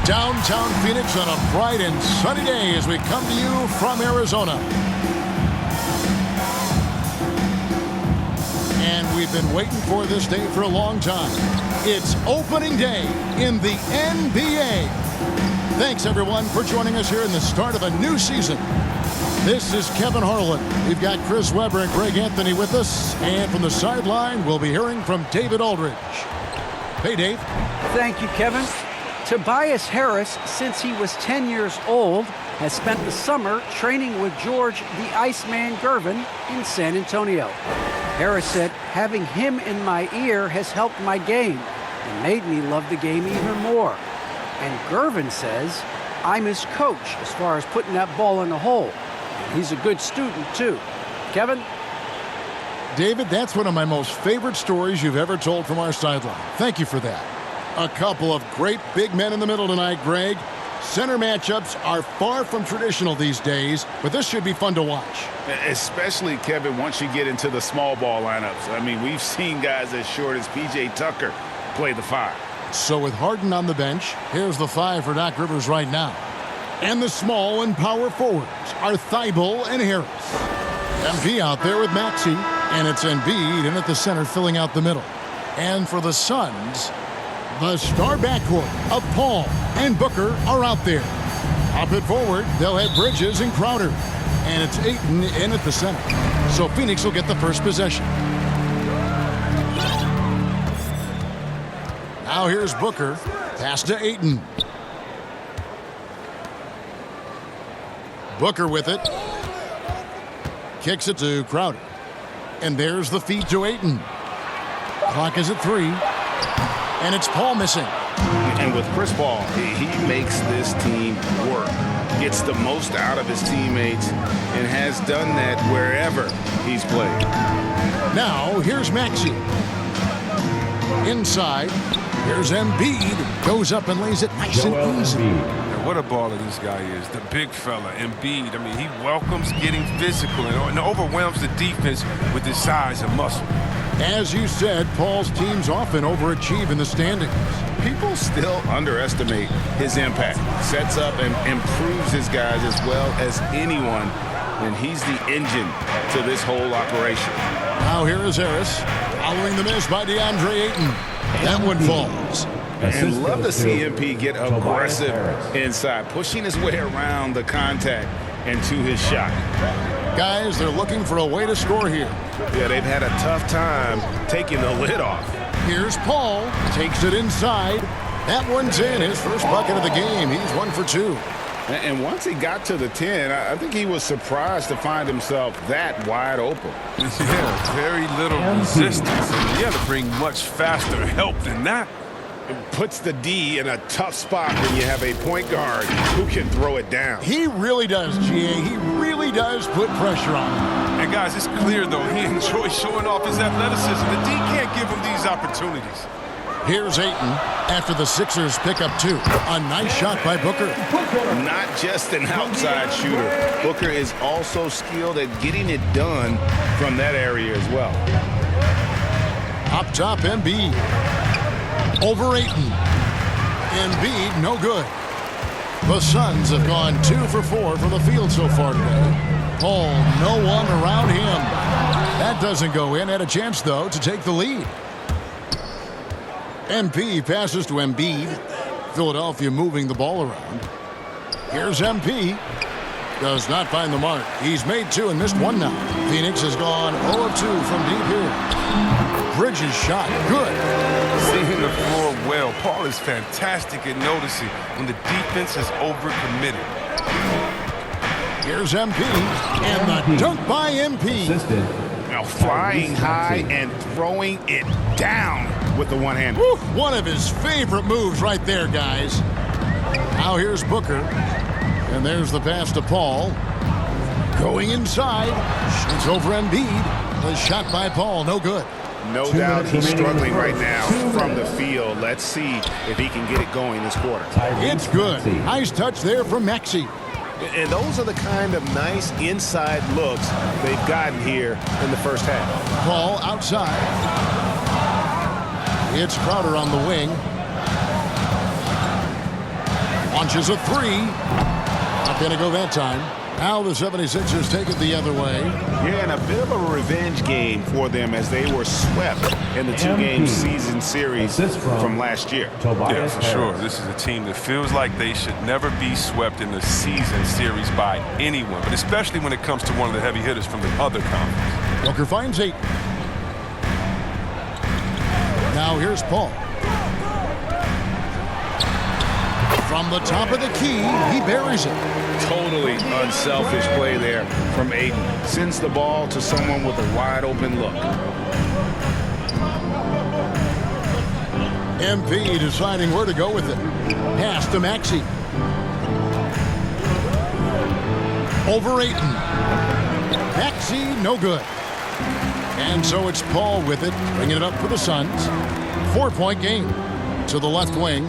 Downtown Phoenix on a bright and sunny day as we come to you from Arizona. And we've been waiting for this day for a long time. It's opening day in the NBA. Thanks, everyone, for joining us here in the start of a new season. This is Kevin Harlan. We've got Chris Webber and Greg Anthony with us. And from the sideline, we'll be hearing from David Aldridge. Hey, Dave. Thank you, Kevin. Tobias Harris, since he was 10 years old, has spent the summer training with George the Iceman Gervin in San Antonio. Harris said, having him in my ear has helped my game and made me love the game even more. And Gervin says, I'm his coach as far as putting that ball in the hole. And he's a good student, too. Kevin? David, that's one of my most favorite stories you've ever told from our sideline. Thank you for that. A couple of great big men in the middle tonight, Greg. Center matchups are far from traditional these days, but this should be fun to watch. Especially, Kevin, once you get into the small ball lineups. I mean, we've seen guys as short as P.J. Tucker play the 5. So with Harden on the bench, here's the 5 for Doc Rivers right now. And the small and power forwards are Thibault and Harris. MP out there with Maxey, and it's Embiid in at the center filling out the middle. And for the Suns, the star backcourt of Paul and Booker are out there. Up it forward, they'll have Bridges and Crowder. And it's Ayton in at the center. So Phoenix will get the first possession. Now here's Booker. Pass to Ayton. Booker with it. Kicks it to Crowder. And there's the feed to Ayton. Clock is at 3. And it's Paul missing. And with Chris Paul, he makes this team work. Gets the most out of his teammates and has done that wherever he's played. Now, here's Maxey. Inside, here's Embiid. Goes up and lays it nice and easy. And what a baller this guy is, the big fella, Embiid. I mean, he welcomes getting physical and overwhelms the defense with his size and muscle. As you said, Paul's teams often overachieve in the standings. People still underestimate his impact. Sets up and improves his guys as well as anyone, and he's the engine to this whole operation. Now here is Harris, following the miss by DeAndre Ayton. That one falls. And love to see MP get aggressive inside, pushing his way around the contact and to his shot. Guys, they're looking for a way to score here. Yeah, they've had a tough time taking the lid off. Here's Paul. Takes it inside. That one's in. His first bucket of the game. He's 1 for 2. And once he got to the 10, I think he was surprised to find himself that wide open. Yeah, very little resistance. And you have to bring much faster help than that. It puts the D in a tough spot when you have a point guard who can throw it down. He really does, GA. He really does put pressure on him. And guys, it's clear, though, he enjoys showing off his athleticism. The D can't give him these opportunities. Here's Ayton after the Sixers pick up 2. A nice shot by Booker. Not just an outside shooter. Booker is also skilled at getting it done from that area as well. Up top, Embiid. Over Ayton. Embiid, no good. The Suns have gone 2 for 4 from the field so far today. Paul, no one around him. That doesn't go in. Had a chance, though, to take the lead. MP passes to Embiid. Philadelphia moving the ball around. Here's MP. Does not find the mark. He's made 2 and missed 1 now. Phoenix has gone 0 of 2 from deep here. Bridges shot. Good. Seeing the floor well. Paul is fantastic at noticing when the defense is overcommitted. Here's MP. And the dunk by MP. Now flying high and throwing it down with the one-hand. One of his favorite moves right there, guys. Now here's Booker. And there's the pass to Paul. Going inside. Shoots over Embiid. The shot by Paul, no good. No doubt he's struggling right now from the field. Let's see if he can get it going this quarter. It's good. Nice touch there from Maxey. And those are the kind of nice inside looks they've gotten here in the first half. Paul outside. It's Crowder on the wing. Launches a three. Not going to go that time. Now the 76ers take it the other way. Yeah, and a bit of a revenge game for them as they were swept in the two-game season series from last year. Yeah, for sure. This is a team that feels like they should never be swept in the season series by anyone, but especially when it comes to one of the heavy hitters from the other conference. Booker finds 8. Now here's Paul. From the top of the key, he buries it. Totally unselfish play there from Aiden. Sends the ball to someone with a wide-open look. MP deciding where to go with it. Pass to Maxey. Over Ayton. Maxey, no good. And so it's Paul with it, bringing it up for the Suns. 4-point game to the left wing.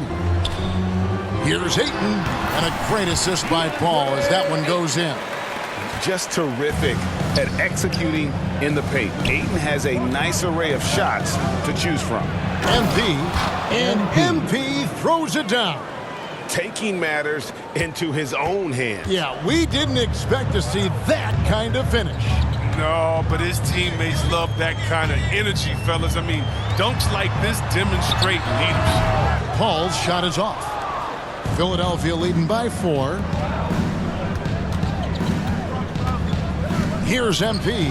Here's Ayton, and a great assist by Paul as that one goes in. Just terrific at executing in the paint. Ayton has a nice array of shots to choose from. MP throws it down. Taking matters into his own hands. Yeah, we didn't expect to see that kind of finish. No, but his teammates love that kind of energy, fellas. I mean, dunks like this demonstrate leadership. Paul's shot is off. Philadelphia leading by 4. Here's MP.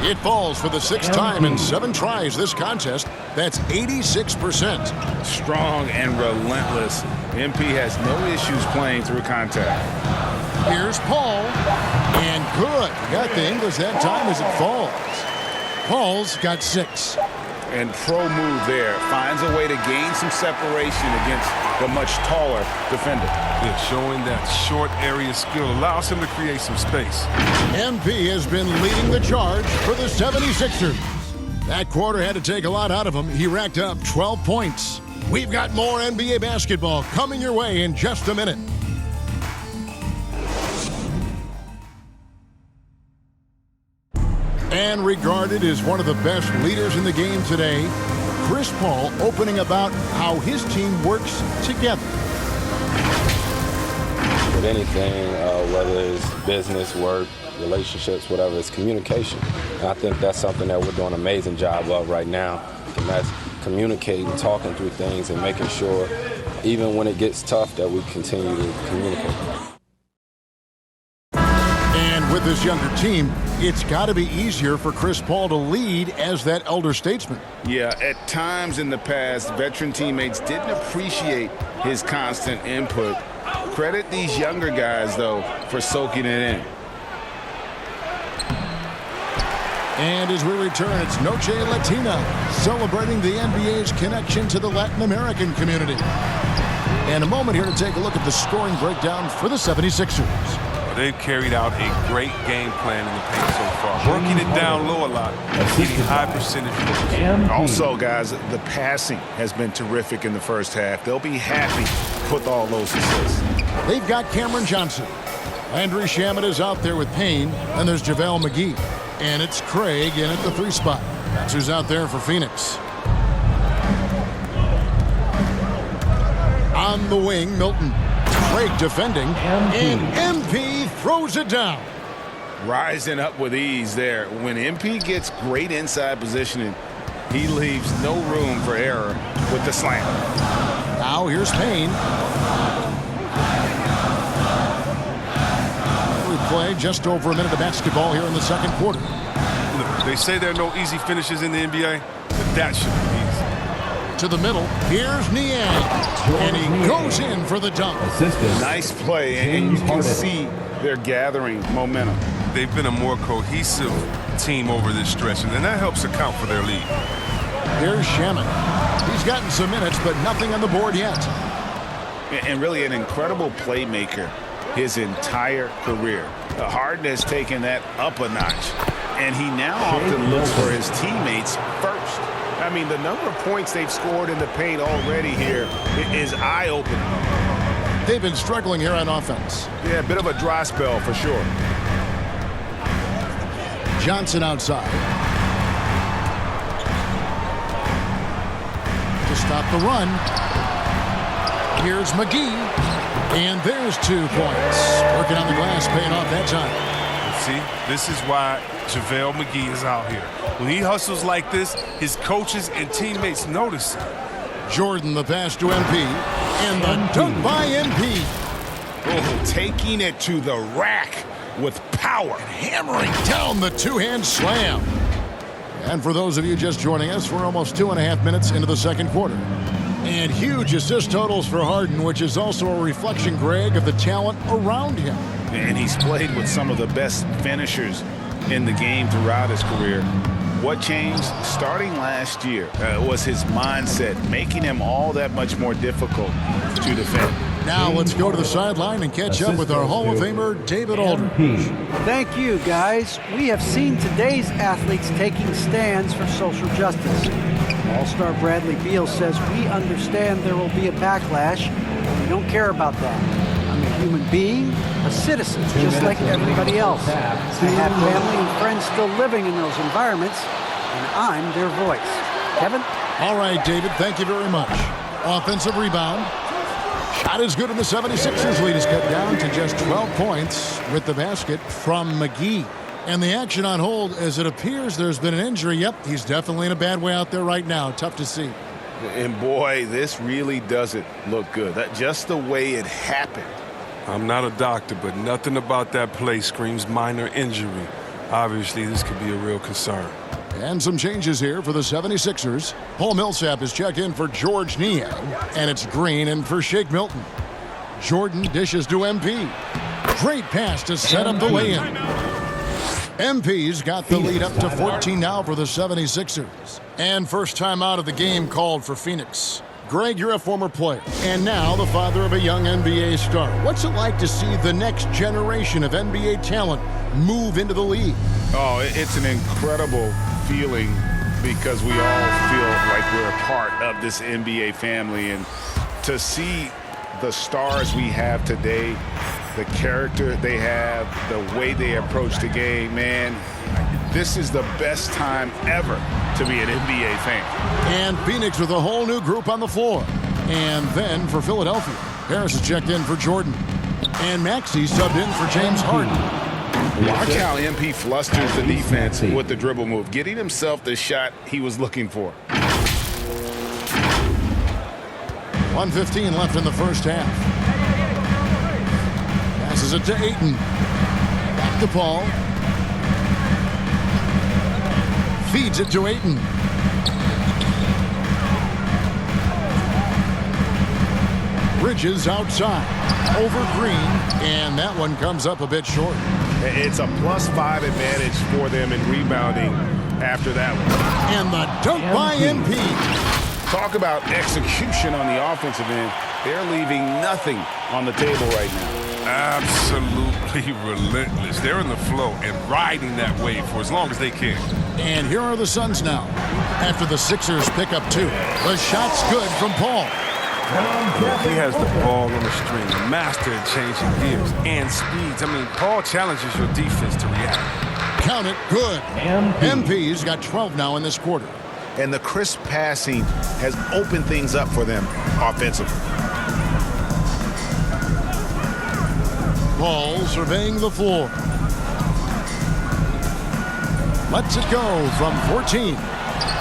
It falls for the 6th time in 7 tries this contest. That's 86%. Strong and relentless. MP has no issues playing through contact. Here's Paul. And good. Got the English that time as it falls. Paul's got 6. And pro move there. Finds a way to gain some separation against the much taller defender. Yeah, showing that short area skill allows him to create some space. MP has been leading the charge for the 76ers. That quarter had to take a lot out of him. He racked up 12 points. We've got more NBA basketball coming your way in just a minute. And regarded as one of the best leaders in the game today, Chris Paul opening about how his team works together. With anything, whether it's business, work, relationships, whatever, it's communication. And I think that's something that we're doing an amazing job of right now. And that's communicating, talking through things, and making sure, even when it gets tough, that we continue to communicate. And with this younger team, it's got to be easier for Chris Paul to lead as that elder statesman. Yeah, at times in the past, veteran teammates didn't appreciate his constant input. Credit these younger guys, though, for soaking it in. And as we return, it's Noche Latina, celebrating the NBA's connection to the Latin American community. And a moment here to take a look at the scoring breakdown for the 76ers. They've carried out a great game plan in the paint so far. Working it down low a lot, getting high percentage looks. Also, guys, the passing has been terrific in the first half. They'll be happy with all those assists. They've got Cameron Johnson. Landry Shamet is out there with Payne, and there's JaVale McGee. And it's Craig in at the 3 spot. That's who's out there for Phoenix. On the wing, Milton. Craig defending, and MP throws it down. Rising up with ease there. When MP gets great inside positioning, he leaves no room for error with the slam. Now here's Payne. Replay, just over a minute of basketball here in the second quarter. Look, they say there are no easy finishes in the NBA, but that should be easy. To the middle, here's Niang, and he goes in for the dunk. Nice play, and you can see they're gathering momentum. They've been a more cohesive team over this stretch, and that helps account for their lead. Here's Shamet. He's gotten some minutes, but nothing on the board yet. And really an incredible playmaker his entire career. Harden has taken that up a notch, and he now often looks for his teammates first. I mean, the number of points they've scored in the paint already here is eye-opening. They've been struggling here on offense. Yeah, a bit of a dry spell for sure. Johnson outside. To stop the run. Here's McGee. And there's 2 points. Working on the glass, paying off that time. See, this is why JaVale McGee is out here. When he hustles like this, his coaches and teammates notice it. Jordan, the pass to MP. And the dunk by MP. Oh, taking it to the rack with power. Hammering down the two-hand slam. And for those of you just joining us, we're almost 2.5 minutes into the second quarter. And huge assist totals for Harden, which is also a reflection, Greg, of the talent around him. And he's played with some of the best finishers in the game throughout his career. What changed starting last year was his mindset, making him all that much more difficult to defend. Now let's go to the sideline and catch up with our Hall of Famer, David Aldridge. Thank you, guys. We have seen today's athletes taking stands for social justice. All-Star Bradley Beal says, we understand there will be a backlash. We don't care about that. I'm a human being, a citizen, just like everybody else. I have family and friends still living in those environments, and I'm their voice. Kevin? All right, David, thank you very much. Offensive rebound. Shot is good, and the 76ers lead is cut down to just 12 points with the basket from McGee. And the action on hold, as it appears there's been an injury. Yep, he's definitely in a bad way out there right now. Tough to see. And boy, this really doesn't look good. Just the way it happened. I'm not a doctor, but nothing about that play screams minor injury. Obviously, this could be a real concern. And some changes here for the 76ers. Paul Millsap is checked in for George Niang, and it's Green in for Shake Milton. Jordan dishes to MP. Great pass to set up the lay-in. MP's got the lead up to 14 now for the 76ers. And first time out of the game called for Phoenix. Greg, you're a former player, and now the father of a young NBA star. What's it like to see the next generation of NBA talent move into the league? Oh, it's an incredible feeling because we all feel like we're a part of this NBA family. And to see the stars we have today, the character they have, the way they approach the game, man, this is the best time ever to be an NBA fan. And Phoenix with a whole new group on the floor. And then for Philadelphia, Harris is checked in for Jordan. And Maxey subbed in for James Harden. Watch how MP flusters the defense with the dribble move, getting himself the shot he was looking for. 1:15 left in the first half. Passes it to Ayton. Back to Paul. Feeds it to Ayton. Bridges outside. Over Green. And that one comes up a bit short. It's a +5 advantage for them in rebounding after that one. And the dunk by MP. Talk about execution on the offensive end. They're leaving nothing on the table right now. Absolutely relentless. They're in the flow and riding that wave for as long as they can. And here are the Suns now. After the Sixers pick up 2. The shot's good from Paul. He has the ball on the string, master at changing gears and speeds. I mean, Paul challenges your defense to react. Count it, good. MP's got 12 now in this quarter. And the crisp passing has opened things up for them offensively. Paul surveying the floor. Lets it go from 14.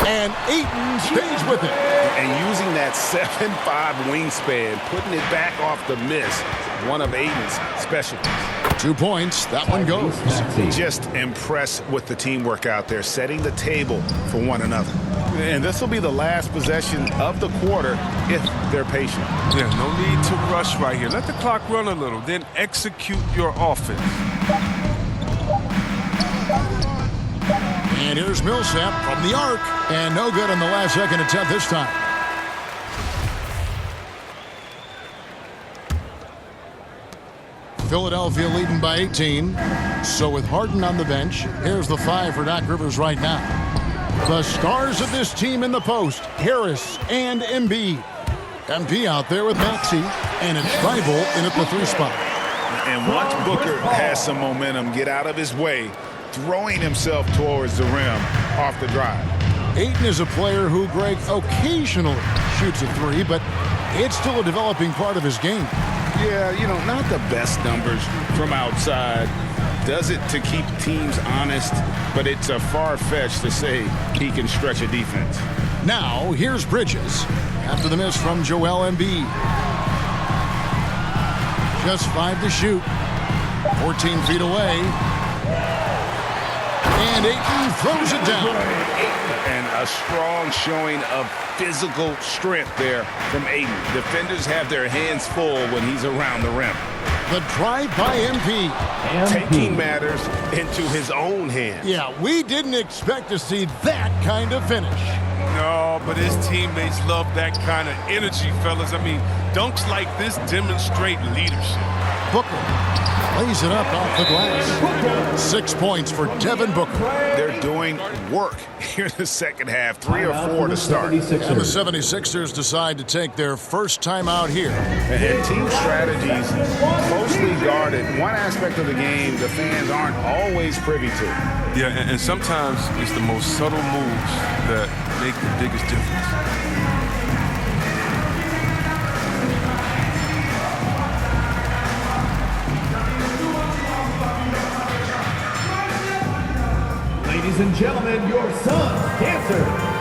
And Ayton stays with it. And using that 7'5" wingspan, putting it back off the miss, one of Ayton's specialties. 2 points, that one goes. Just impressed with the teamwork out there, setting the table for one another. And this will be the last possession of the quarter if they're patient. Yeah, no need to rush right here. Let the clock run a little, then execute your offense. And here's Millsap from the arc. And no good on the last second attempt this time. Philadelphia leading by 18. So with Harden on the bench, here's the 5 for Doc Rivers right now. The stars of this team in the post, Harris and Embiid. MP out there with Maxey, and it's Thibault in at the 3 spot. And once Booker has some momentum, get out of his way, throwing himself towards the rim off the drive. Ayton is a player who, Greg, occasionally shoots a 3, but it's still a developing part of his game. Yeah, not the best numbers from outside. Does it to keep teams honest, but it's a far-fetched to say he can stretch a defense. Now, here's Bridges after the miss from Joel Embiid. Just 5 to shoot. 14 feet away. And Ayton throws it down. And a strong showing of physical strength there from Ayton. Defenders have their hands full when he's around the rim. The drive by MP. Taking matters into his own hands. Yeah, we didn't expect to see that kind of finish. No, but his teammates love that kind of energy, fellas. I mean, dunks like this demonstrate leadership. Booker lays it up off the glass. 6 points for Devin Booker. They're doing work here in the second half. 3 or 4 to start. And the 76ers decide to take their first time out here. And team strategies closely guarded. One aspect of the game the fans aren't always privy to. Yeah, and sometimes it's the most subtle moves that make the biggest difference. Ladies and gentlemen, your son's dancer.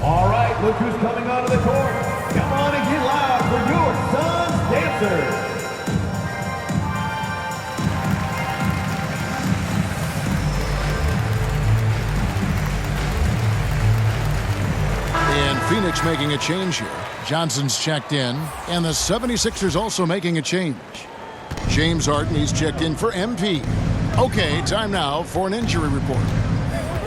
All right, look who's coming onto the court. Come on and get loud for your son's dancer. And Phoenix making a change here. Johnson's checked in, and the 76ers also making a change. James Harden, he's checked in for MP. Okay, time now for an injury report.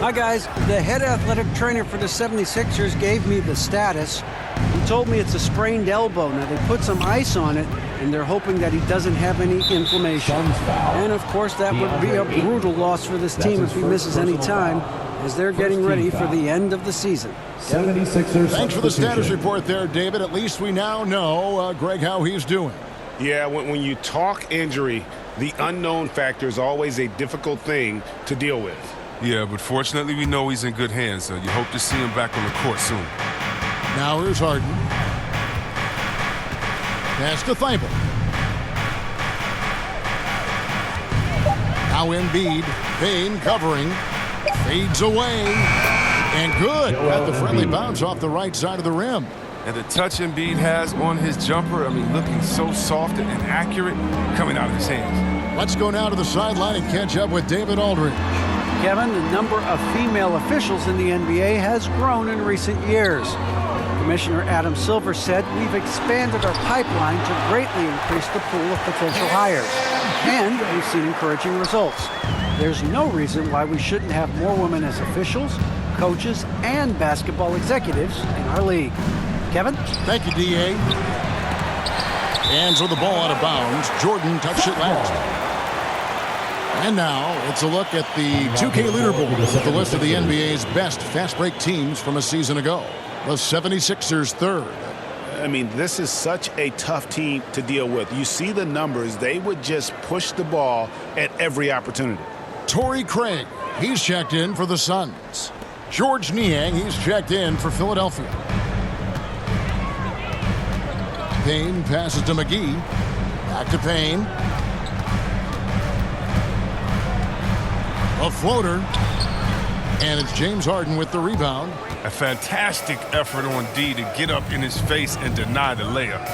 Hi, guys. The head athletic trainer for the 76ers gave me the status. He told me it's a sprained elbow. Now, they put some ice on it, and they're hoping that he doesn't have any inflammation. And, of course, that would be a brutal loss for this team if he misses any time, as they're getting ready for the end of the season. 76ers. Thanks for the status report there, David. At least we now know, Greg, how he's doing. Yeah, when you talk injury, the unknown factor is always a difficult thing to deal with. Yeah, but fortunately we know he's in good hands, so you hope to see him back on the court soon. Now here's Harden. Pass to Thibault. Now Embiid. Payne covering. Fades away. And good. Got the friendly bounce off the right side of the rim. And the touch Embiid has on his jumper, I mean, looking so soft and accurate coming out of his hands. Let's go now to the sideline and catch up with David Aldridge. Kevin, the number of female officials in the NBA has grown in recent years. Commissioner Adam Silver said, "We've expanded our pipeline to greatly increase the pool of potential hires, and we've seen encouraging results. There's no reason why we shouldn't have more women as officials, coaches, and basketball executives in our league." Kevin? Thank you, D.A. Hands with the ball out of bounds. Jordan touched it last. And now it's a look at the 2K leaderboard with the list of the NBA's best fast break teams from a season ago. The 76ers third. I mean, this is such a tough team to deal with. You see the numbers. They would just push the ball at every opportunity. Torrey Craig, he's checked in for the Suns. George Niang, he's checked in for Philadelphia. Payne passes to McGee. Back to Payne. A floater. And it's James Harden with the rebound. A fantastic effort on D to get up in his face and deny the layup.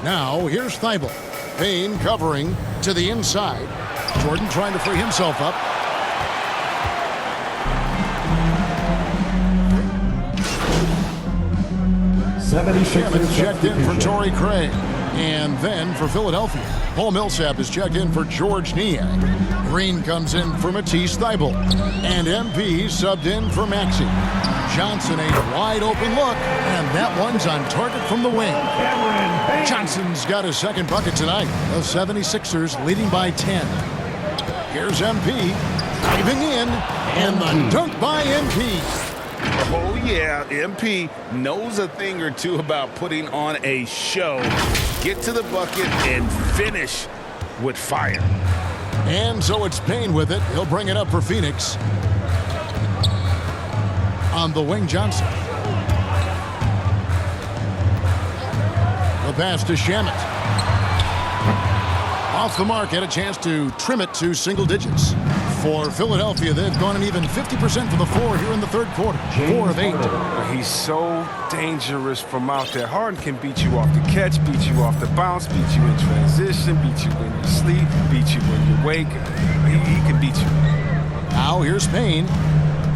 Now here's Thibault. Payne covering to the inside. Jordan trying to free himself up. Evans checked in for Torrey Craig. And then for Philadelphia, Paul Millsap is checked in for George Niang. Green comes in for Matisse Thybulle. And MP subbed in for Maxey. Johnson, a wide open look, and that one's on target from the wing. Johnson's got his second bucket tonight. The 76ers leading by 10. Here's MP, diving in, and the dunk by MP. Oh, yeah, MP knows a thing or two about putting on a show. Get to the bucket and finish with fire. And so it's Payne with it. He'll bring it up for Phoenix. On the wing, Johnson. The pass to Shamet. Off the mark, had a chance to trim it to single digits. For Philadelphia, they've gone an even 50% from the floor here in the third quarter. 4 of 8. He's so dangerous from out there. Harden can beat you off the catch, beat you off the bounce, beat you in transition, beat you when you sleep, beat you when you wake. He can beat you. Now here's Payne.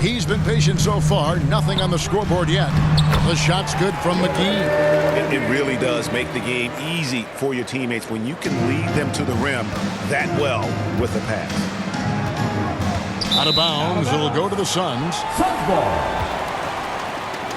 He's been patient so far. Nothing on the scoreboard yet. The shot's good from McGee. It really does make the game easy for your teammates when you can lead them to the rim that well with the pass. Out of bounds, it'll go to the Suns. Suns ball.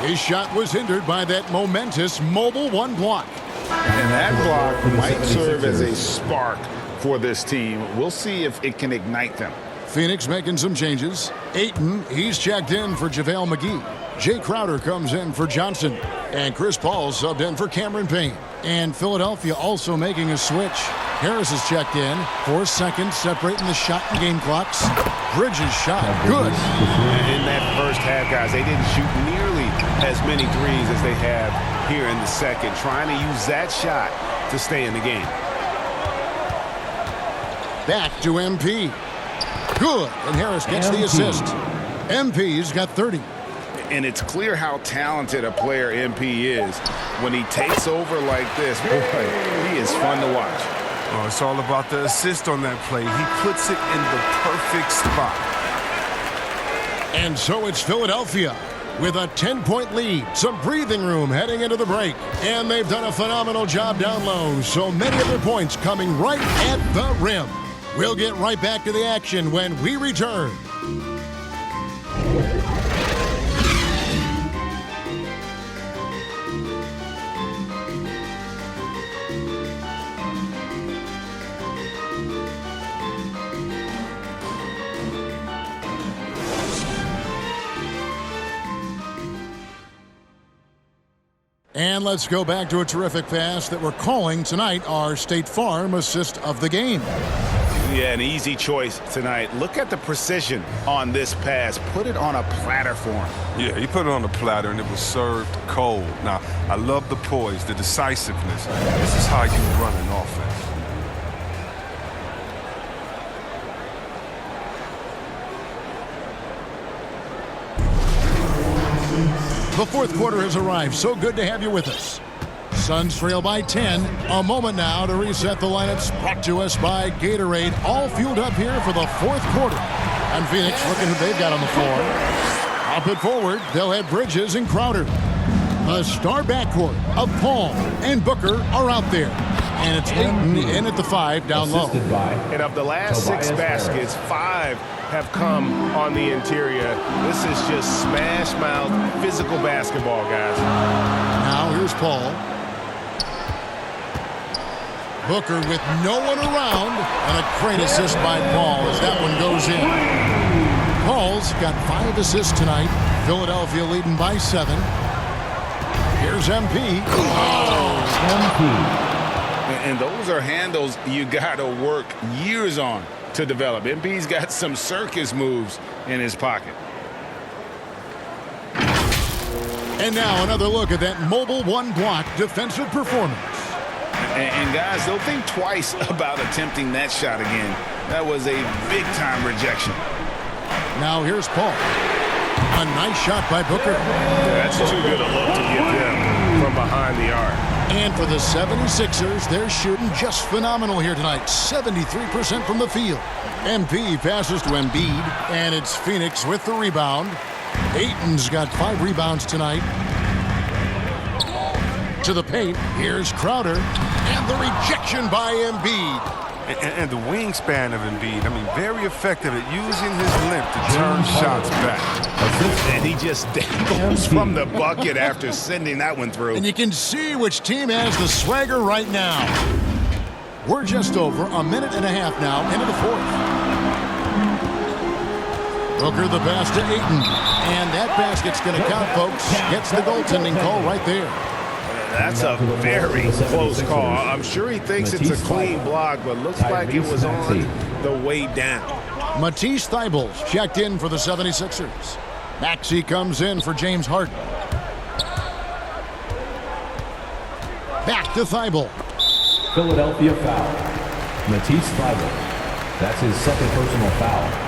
His shot was hindered by that momentous mobile one block. And that block might serve as a spark for this team. We'll see if it can ignite them. Phoenix making some changes. Ayton, he's checked in for JaVale McGee. Jay Crowder comes in for Johnson. And Chris Paul subbed in for Cameron Payne. And Philadelphia also making a switch. Harris is checked in. 4 seconds separating the shot and game clocks. Bridges shot. Good. In that first half, guys, they didn't shoot nearly as many threes as they have here in the second, trying to use that shot to stay in the game. Back to MP. Good. And Harris gets the assist. MP's got 30. And it's clear how talented a player MP is. When he takes over like this, boy, he is fun to watch. Oh, it's all about the assist on that play. He puts it in the perfect spot. And so it's Philadelphia with a 10-point lead. Some breathing room heading into the break. And they've done a phenomenal job down low. So many of their points coming right at the rim. We'll get right back to the action when we return. And let's go back to a terrific pass that we're calling tonight our State Farm assist of the game. Yeah, an easy choice tonight. Look at the precision on this pass. Put it on a platter for him. Yeah, he put it on a platter, and it was served cold. Now, I love the poise, the decisiveness. This is how you run an offense. The fourth quarter has arrived. So good to have you with us. Suns trail by 10. A moment now to reset the lineups brought to us by Gatorade. All fueled up here for the fourth quarter. And Phoenix looking who they've got on the floor. Up and forward, they'll have Bridges and Crowder. The star backcourt of Paul and Booker are out there. And it's Ayton in at the 5 down low. And of the last 6 baskets, 5 have come on the interior. This is just smash-mouth physical basketball, guys. Now here's Paul. Booker with no one around, and a great assist by Paul as that one goes in. Paul's got 5 assists tonight. Philadelphia leading by 7. Here's MP. MP. And those are handles you got to work years on to develop. MP's got some circus moves in his pocket. And now another look at that mobile one-block defensive performance. And guys, don't think twice about attempting that shot again. That was a big-time rejection. Now here's Paul. A nice shot by Booker. That's too good a look to get them from behind the arc. And for the 76ers, they're shooting just phenomenal here tonight. 73% from the field. MP passes to Embiid, and it's Phoenix with the rebound. Ayton's got 5 rebounds tonight. To the paint, here's Crowder, and the rejection by Embiid. And the wingspan of Embiid, I mean, very effective at using his length to turn shots back. And he just dangles from the bucket after sending that one through. And you can see which team has the swagger right now. We're just over a minute and a half now into the fourth. Booker the pass to Ayton. And that basket's going to count, folks. Gets the goaltending call right there. That's a very close call. I'm sure he thinks it's a clean block, but looks like it was on the way down. Matisse Thybulle's checked in for the 76ers. Maxey comes in for James Harden. Back to Thybulle. Philadelphia foul. Matisse Thybulle. That's his second personal foul.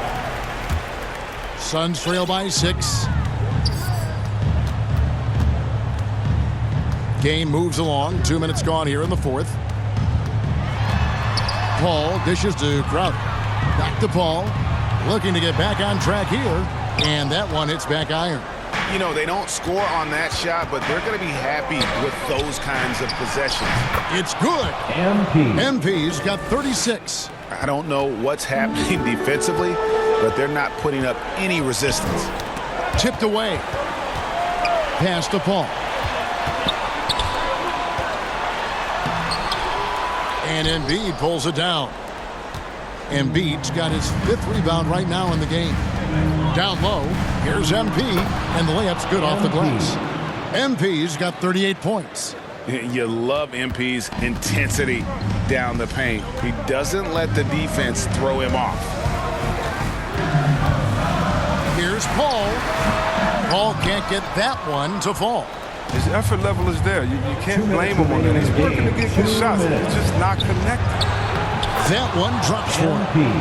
Suns trail by 6. Game moves along. 2 minutes gone here in the fourth. Paul dishes to Crowder. Back to Paul. Looking to get back on track here. And that one hits back iron. You know, they don't score on that shot, but they're going to be happy with those kinds of possessions. It's good. MP's got 36. I don't know what's happening defensively, but they're not putting up any resistance. Tipped away. Pass to Paul. And Embiid pulls it down. Embiid's got his 5th rebound right now in the game. Down low, here's MP, and the layup's good off the glass. MP's got 38 points. You love MP's intensity down the paint. He doesn't let the defense throw him off. Here's Paul. Paul can't get that one to fall. His effort level is there. You can't blame him on that. He's working to get good shots. He's just not connected. That one drops for him.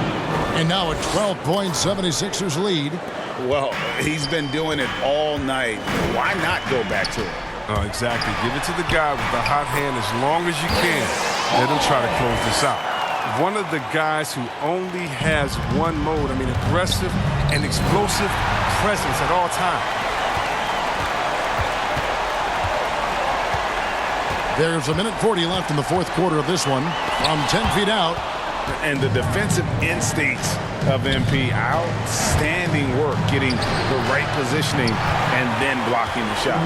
And now a 12-point 76ers lead. Well, he's been doing it all night. Why not go back to it? Oh, exactly. Give it to the guy with the hot hand as long as you can. Let him try to close this out. One of the guys who only has one mode. I mean, aggressive and explosive presence at all times. There's 1:40 left in the fourth quarter of this one. From 10 feet out. And the defensive instincts of MP, outstanding work getting the right positioning and then blocking the shot.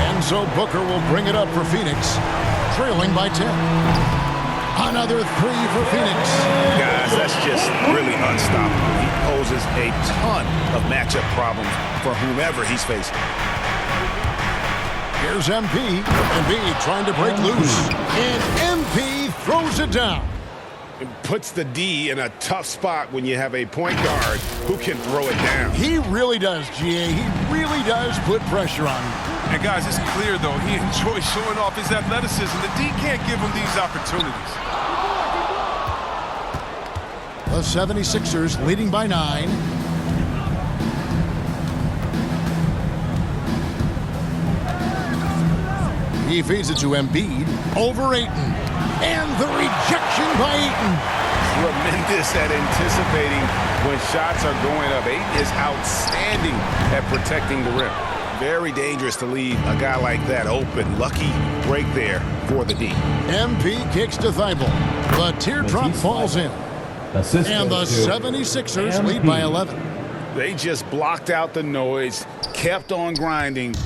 And so Booker will bring it up for Phoenix, trailing by 10. Another 3 for Phoenix. Guys, that's just really unstoppable. He poses a ton of matchup problems for whomever he's facing. Here's MP. Embiid trying to break loose. And MP throws it down. It puts the D in a tough spot when you have a point guard who can throw it down. He really does, GA. He really does put pressure on him. And guys, it's clear, though, he enjoys showing off his athleticism. The D can't give him these opportunities. The 76ers leading by 9. He feeds it to Embiid. Over Ayton. And the rejection by Ayton. Tremendous at anticipating when shots are going up. Ayton is outstanding at protecting the rim. Very dangerous to leave a guy like that open. Lucky break there for the D. MP kicks to Thybulle. The teardrop falls in. And the 76ers lead by 11. They just blocked out the noise, kept on grinding,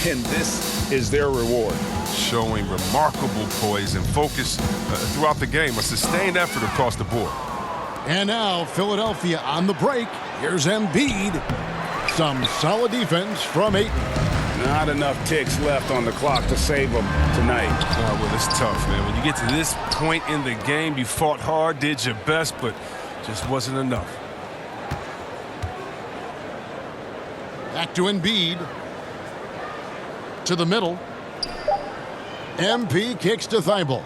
and this is their reward. Showing remarkable poise and focus throughout the game. A sustained effort across the board. And now Philadelphia on the break. Here's Embiid. Some solid defense from Ayton. Not enough ticks left on the clock to save them tonight. Well, it's tough, man. When you get to this point in the game, you fought hard, did your best, but just wasn't enough. Back to Embiid. To the middle. MP kicks to Thybulle.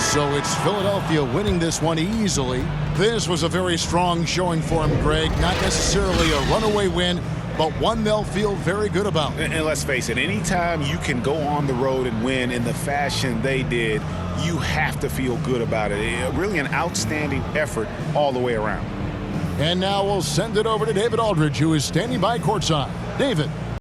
So it's Philadelphia winning this one easily. This was a very strong showing for him, Greg. Not necessarily a runaway win, but one they'll feel very good about. And let's face it, anytime you can go on the road and win in the fashion they did, you have to feel good about it. Really an outstanding effort all the way around. And now we'll send it over to David Aldridge, who is standing by courtside. David.